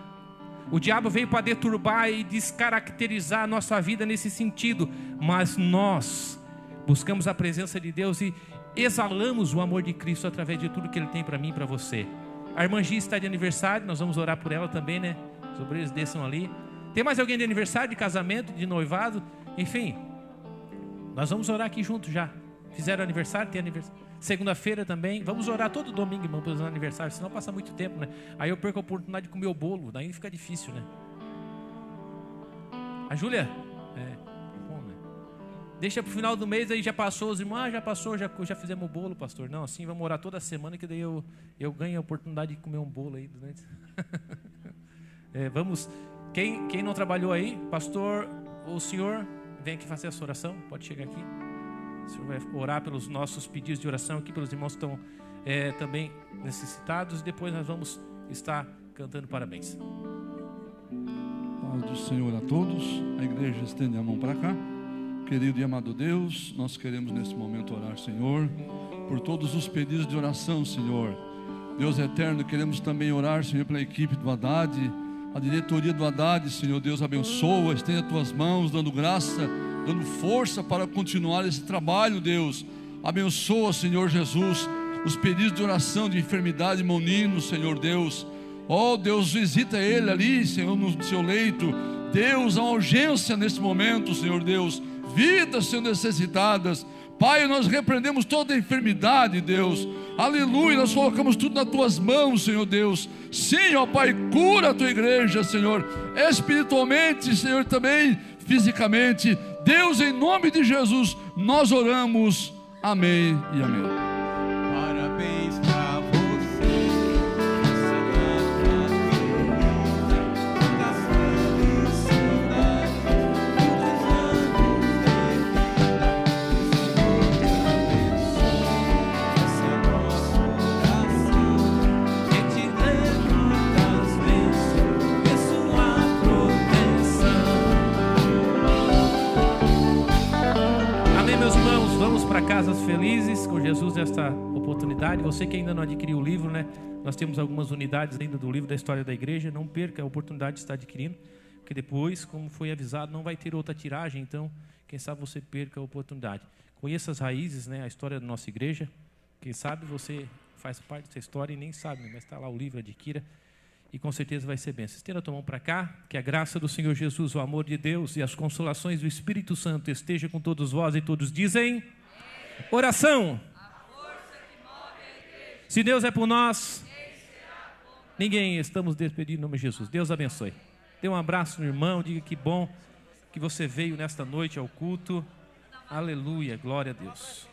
S3: O diabo veio para deturbar e descaracterizar a nossa vida nesse sentido. Mas nós buscamos a presença de Deus e exalamos o amor de Cristo através de tudo que Ele tem para mim e para você. A irmã Gia está de aniversário, nós vamos orar por ela também, né? Os obreiros desçam ali. Tem mais alguém de aniversário, de casamento, de noivado? Enfim, nós vamos orar aqui juntos já. Fizeram aniversário, tem aniversário. Segunda-feira também. Vamos orar todo domingo, irmão, pelos aniversários. Senão passa muito tempo, né? Aí eu perco a oportunidade de comer o bolo. Daí fica difícil, né? A Júlia? Bom, né? Deixa pro final do mês, aí já passou. Os irmãos, já passou, já fizemos o bolo, pastor. Não, assim, vamos orar toda semana, que daí eu ganho a oportunidade de comer um bolo aí durante... Vamos... Quem não trabalhou aí, pastor, o senhor, vem aqui fazer essa oração. Pode chegar aqui. O Senhor vai orar pelos nossos pedidos de oração aqui, pelos irmãos que estão também necessitados. E depois nós vamos estar cantando parabéns.
S4: Paz do Senhor a todos. A igreja estende a mão para cá. Querido e amado Deus, nós queremos nesse momento orar, Senhor, por todos os pedidos de oração, Senhor. Deus eterno, queremos também orar, Senhor, pela equipe do Haddad, a diretoria do Haddad. Senhor Deus, abençoa, estende as tuas mãos, dando graça, dando força para continuar esse trabalho, Deus. Abençoa, Senhor Jesus, os pedidos de oração de enfermidade, irmão Nino, Senhor Deus. Oh Deus, visita ele ali, Senhor, no seu leito. Deus, há urgência nesse momento, Senhor Deus. Vidas, Senhor, necessitadas. Pai, nós repreendemos toda a enfermidade, Deus. Aleluia, nós colocamos tudo nas tuas mãos, Senhor Deus. Sim, ó Pai, cura a tua igreja, Senhor, espiritualmente, Senhor, também fisicamente. Deus, em nome de Jesus, nós oramos. Amém e amém.
S5: Parabéns pra você, muitas felicidades, muitos anos de vida. Essa é nossa oração, que te dê muitas bênçãos e sua proteção.
S3: Amém, meus irmãos, vamos para casas felizes com Jesus nesta oportunidade. Você que ainda não adquiriu o livro, né? Nós temos algumas unidades ainda do livro da história da igreja. Não perca a oportunidade de estar adquirindo, porque depois, como foi avisado, não vai ter outra tiragem. Então, quem sabe você perca a oportunidade. Conheça as raízes, né? A história da nossa igreja. Quem sabe você faz parte dessa história e nem sabe, né? Mas está lá o livro, adquira. E com certeza vai ser bênção. Estenda a tua mão para cá, que a graça do Senhor Jesus, o amor de Deus e as consolações do Espírito Santo esteja com todos vós. E todos dizem: amém. Oração. A força que move a igreja. Se Deus é por nós, ninguém. Estamos despedindo em nome de Jesus. Deus abençoe. Dê um abraço no irmão, diga que bom que você veio nesta noite ao culto. Aleluia, glória a Deus.